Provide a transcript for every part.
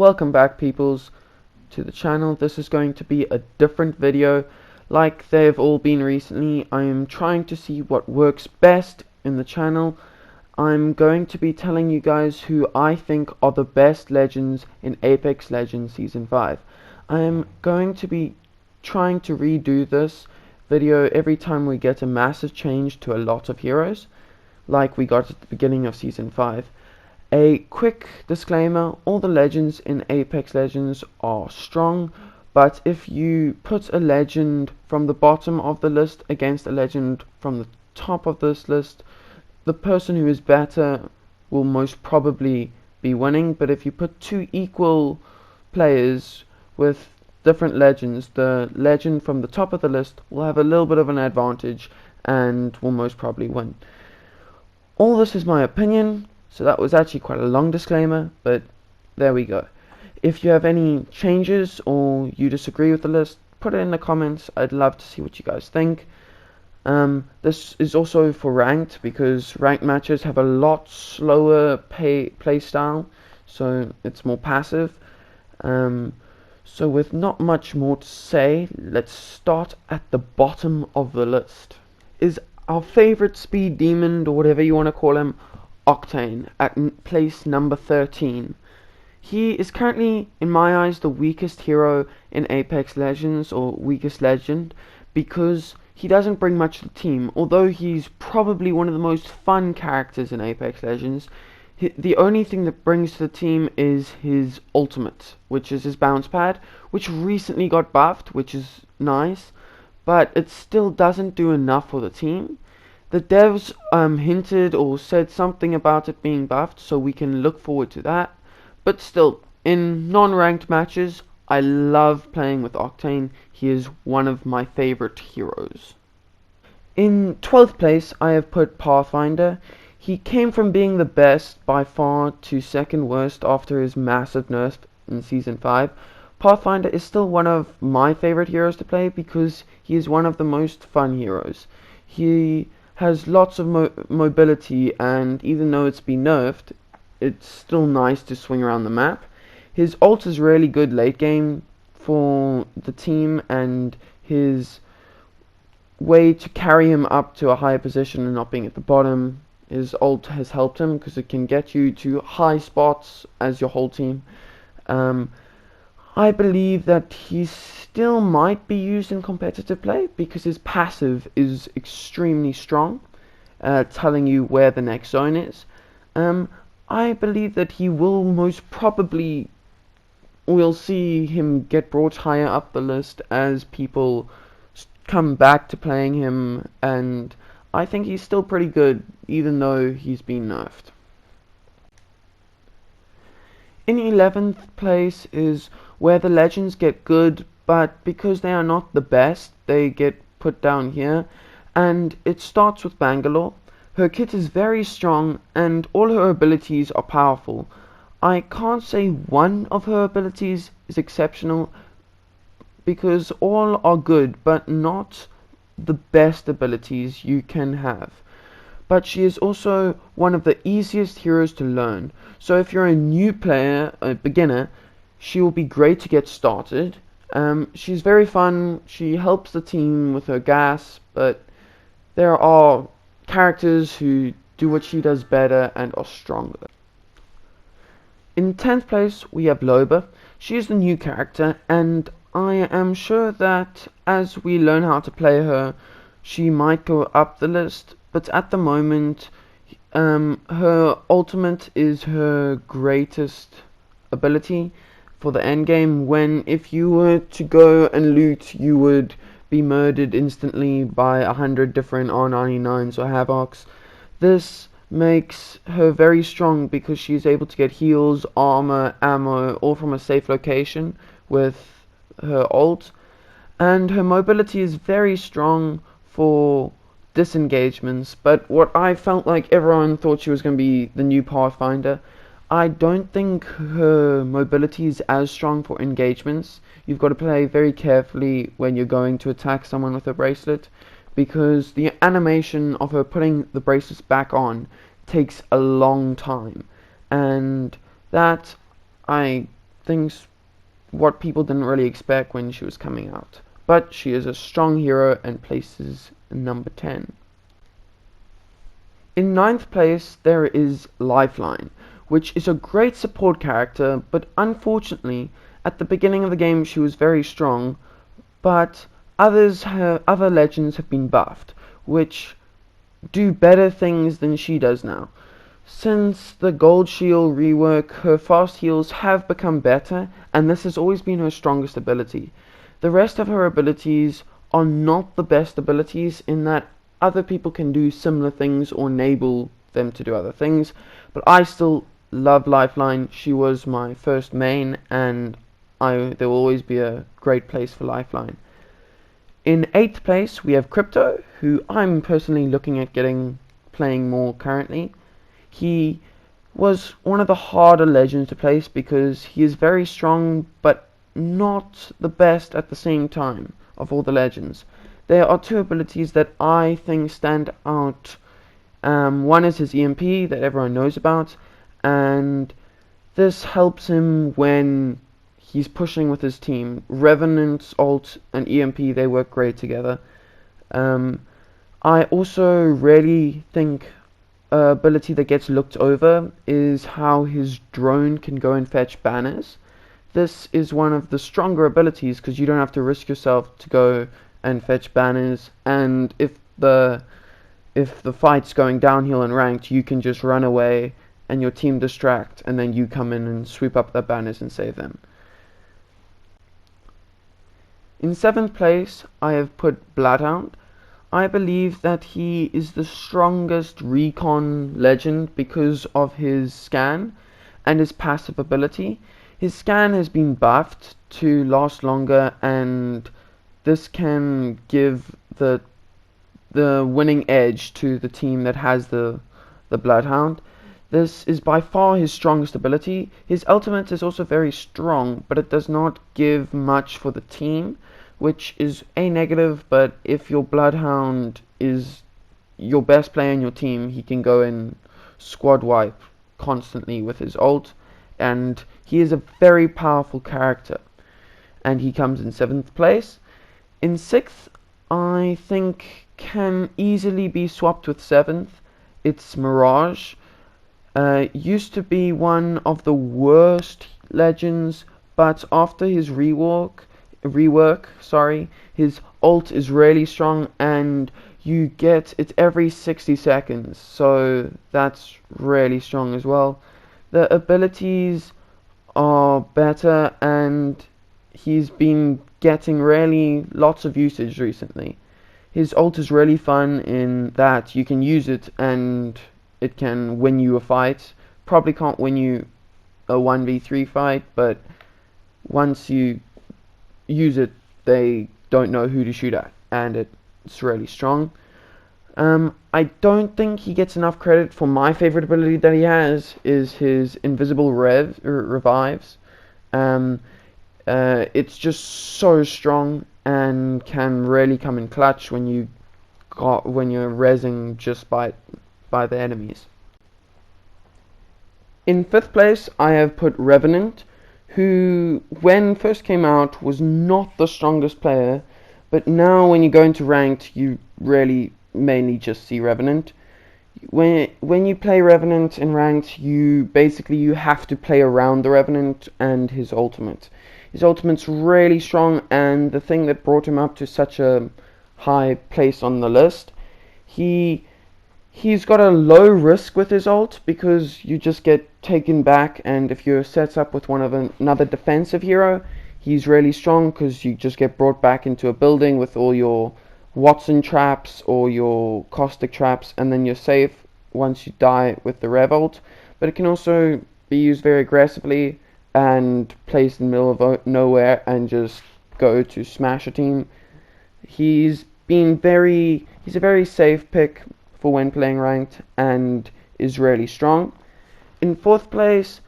Welcome back, peoples, to the channel. This is going to be a different video. Like they've all been recently, I am trying to see what works best in the channel. I'm going to be telling you guys who I think are the best legends in Apex Legends Season 5. I am going to be trying to redo this video every time we get a massive change to a lot of heroes, like we got at the beginning of Season 5. A quick disclaimer, all the legends in Apex Legends are strong, but if you put a legend from the bottom of the list against a legend from the top of this list, the person who is better will most probably be winning. But if you put two equal players with different legends, the legend from the top of the list will have a little bit of an advantage and will most probably win. All this is my opinion. So that was actually quite a long disclaimer, but there we go. If you have any changes or you disagree with the list, put it in the comments. I'd love to see what you guys think. This is also for ranked, because ranked matches have a lot slower play style, so it's more passive. So with not much more to say, let's start at the bottom of the list. Is our favorite speed demon, or whatever you want to call him, Octane, at place number 13. He is currently, in my eyes, the weakest hero in Apex Legends, or weakest legend, because he doesn't bring much to the team. Although he's probably one of the most fun characters in Apex Legends, the only thing that brings to the team is his ultimate, which is his bounce pad, which recently got buffed, which is nice, but it still doesn't do enough for the team. The devs hinted or said something about it being buffed, so we can look forward to that. But still, in non-ranked matches, I love playing with Octane. He is one of my favorite heroes. In 12th place, I have put Pathfinder. He came from being the best by far to second worst after his massive nerf in Season 5. Pathfinder is still one of my favorite heroes to play because he is one of the most fun heroes. He has lots of mobility, and even though it's been nerfed, it's still nice to swing around the map. His ult is really good late game for the team, and his way to carry him up to a higher position and not being at the bottom, his ult has helped him because it can get you to high spots as your whole team. I believe that he still might be used in competitive play because his passive is extremely strong, telling you where the next zone is. I believe that he will most probably, we'll see him get brought higher up the list as people come back to playing him, and I think he's still pretty good even though he's been nerfed. In 11th place is where the legends get good, but because they are not the best, they get put down here, and it starts with Bangalore. Her kit is very strong, and all her abilities are powerful. I can't say one of her abilities is exceptional, because all are good, but not the best abilities you can have. But she is also one of the easiest heroes to learn. So if you're a new player, a beginner, she will be great to get started. She's very fun, she helps the team with her gas, but there are characters who do what she does better and are stronger. In 10th place we have Loba. She is the new character, and I am sure that as we learn how to play her, she might go up the list. But at the moment, her ultimate is her greatest ability for the end game, when if you were to go and loot, you would be murdered instantly by 100 different R99s or Havocs. This makes her very strong because she is able to get heals, armor, ammo, all from a safe location with her ult. And her mobility is very strong for disengagements, but what I felt like everyone thought she was going to be the new Pathfinder. I don't think her mobility is as strong for engagements. You've got to play very carefully when you're going to attack someone with a bracelet, because the animation of her putting the bracelets back on takes a long time, and that I things what people didn't really expect when she was coming out. But she is a strong hero and places number 10. In 9th place there is Lifeline, which is a great support character, but unfortunately at the beginning of the game she was very strong, but other legends have been buffed, which do better things than she does now. Since the Gold Shield rework, her fast heals have become better, and this has always been her strongest ability. The rest of her abilities are not the best abilities in that other people can do similar things or enable them to do other things, but I still love Lifeline. She was my first main, and there will always be a great place for Lifeline. In 8th place we have Crypto, who I'm personally looking at playing more currently. He was one of the harder legends to place because he is very strong but not the best at the same time of all the legends. There are two abilities that I think stand out. One is his EMP that everyone knows about, and this helps him when he's pushing with his team. Revenant's ult and EMP, they work great together. I also really think ability that gets looked over is how his drone can go and fetch banners. This is one of the stronger abilities because you don't have to risk yourself to go and fetch banners, and if the fight's going downhill in ranked, you can just run away and your team distract, and then you come in and sweep up the banners and save them. In 7th place I have put Bloodhound. I believe that he is the strongest recon legend because of his scan and his passive ability. His scan has been buffed to last longer, and this can give the winning edge to the team that has the Bloodhound. This is by far his strongest ability. His ultimate is also very strong, but it does not give much for the team, which is a negative. But if your Bloodhound is your best player in your team, he can go and squad wipe constantly with his ult, and he is a very powerful character, and he comes in 7th place. In 6th, I think can easily be swapped with 7th. It's Mirage. Used to be one of the worst legends, but after his rework, his ult is really strong, and you get it every 60 seconds, so that's really strong as well. The abilities are better, and he's been getting really lots of usage recently. His ult is really fun in that you can use it and it can win you a fight. Probably can't win you a 1v3 fight, but once you use it, they don't know who to shoot at, and it's really strong. I don't think he gets enough credit for my favorite ability that he has is his invisible revives. It's just so strong and can really come in clutch when you're rezzing just by the enemies. In 5th place I have put Revenant, who when first came out was not the strongest player, but now when you go into ranked you really mainly just see Revenant. When you play Revenant in ranked, you have to play around the Revenant and his ultimate. His ultimate's really strong, and the thing that brought him up to such a high place on the list, he's got a low risk with his ult because you just get taken back, and if you're set up with another defensive hero, he's really strong because you just get brought back into a building with all your Watson traps or your caustic traps, and then you're safe once you die with the rev ult. But it can also be used very aggressively and placed in the middle of nowhere and just go to smash a team. He's a very safe pick for when playing ranked and is really strong. In 4th place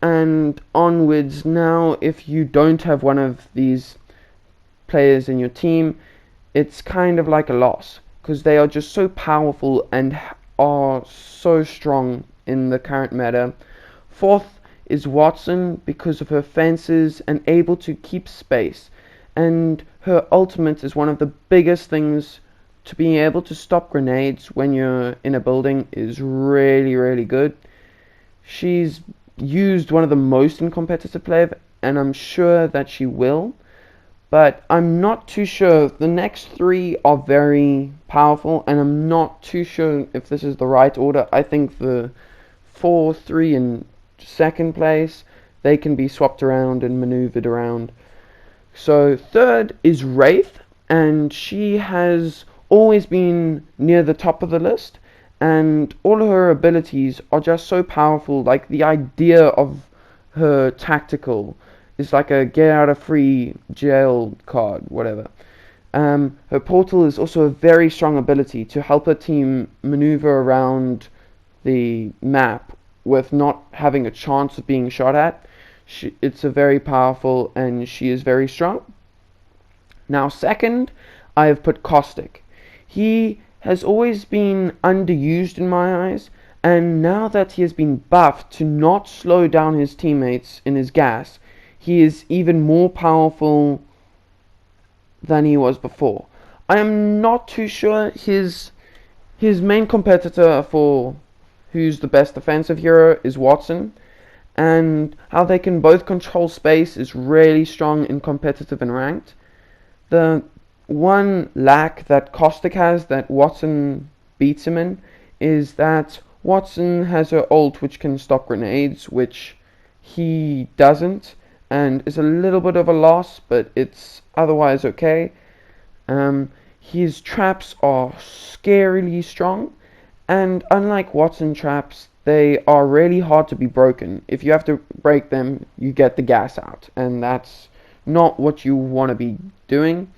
and onwards, now if you don't have one of these players in your team, it's kind of like a loss because they are just so powerful and are so strong in the current meta. 4th is Wattson because of her fences and able to keep space. And her ultimate is one of the biggest things. To being able to stop grenades when you're in a building is really, really good. She's used one of the most in competitive play, and I'm sure that she will. But I'm not too sure. The next three are very powerful, and I'm not too sure if this is the right order. I think the 4, 3, and second place, they can be swapped around and maneuvered around. So third is Wraith, and she has always been near the top of the list, and all of her abilities are just so powerful. Like the idea of her tactical is like a get out of free jail card, whatever. Her portal is also a very strong ability to help her team maneuver around the map with not having a chance of being shot at. It's a very powerful, and she is very strong. Now second, I have put Caustic. He has always been underused in my eyes, and now that he has been buffed to not slow down his teammates in his gas, he is even more powerful than he was before. I am not too sure his main competitor for who's the best defensive hero is Wattson, and how they can both control space is really strong in competitive and ranked. The one lack that Caustic has that Wattson beats him in is that Wattson has her ult which can stop grenades, which he doesn't, and is a little bit of a loss, but it's otherwise okay. His traps are scarily strong, and unlike Wattson traps, they are really hard to be broken. If you have to break them, you get the gas out, and that's not what you want to be doing.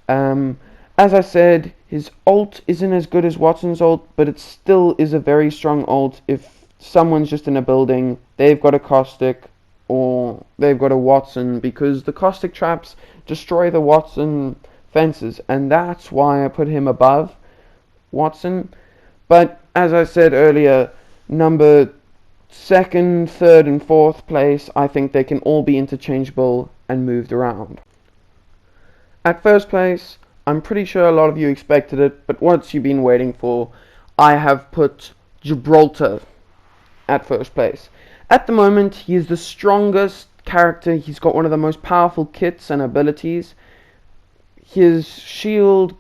As I said, his ult isn't as good as Wattson's ult, but it still is a very strong ult. If someone's just in a building, they've got a Caustic or they've got a Wattson, because the Caustic traps destroy the Wattson fences, and that's why I put him above Wattson. But as I said earlier, number second, third, and fourth place, I think they can all be interchangeable and moved around. At first place, I'm pretty sure a lot of you expected it, but what you've been waiting for, I have put Gibraltar at first place. At the moment, he is the strongest character. He's got one of the most powerful kits and abilities. His shield,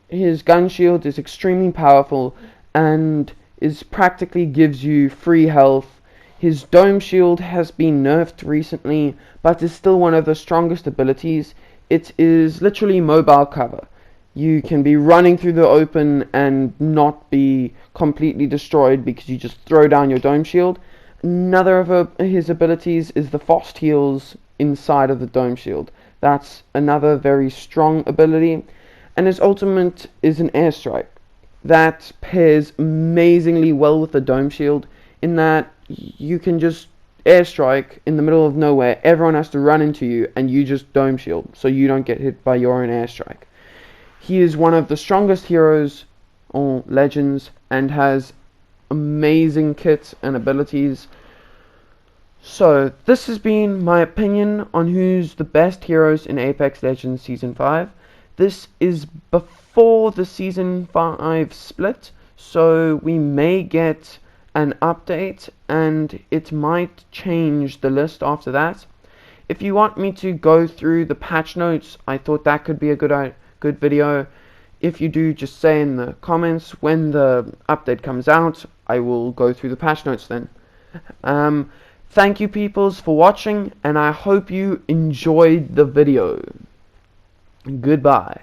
his gun shield is extremely powerful and is practically gives you free health. His dome shield has been nerfed recently, but is still one of the strongest abilities. It is literally mobile cover. You can be running through the open and not be completely destroyed because you just throw down your dome shield. Another of his abilities is the fast heals inside of the dome shield. That's another very strong ability. And his ultimate is an airstrike that pairs amazingly well with the dome shield, in that you can just airstrike in the middle of nowhere, everyone has to run into you, and you just dome shield so you don't get hit by your own airstrike. He is one of the strongest heroes or legends and has amazing kits and abilities. So this has been my opinion on who's the best heroes in Apex Legends Season 5. This is before the Season 5 split, so we may get an update and it might change the list after that. If you want me to go through the patch notes, I thought that could be a good video. If you do, just say in the comments when the update comes out. I will go through the patch notes then. Thank you peoples for watching, and I hope you enjoyed the video. Goodbye.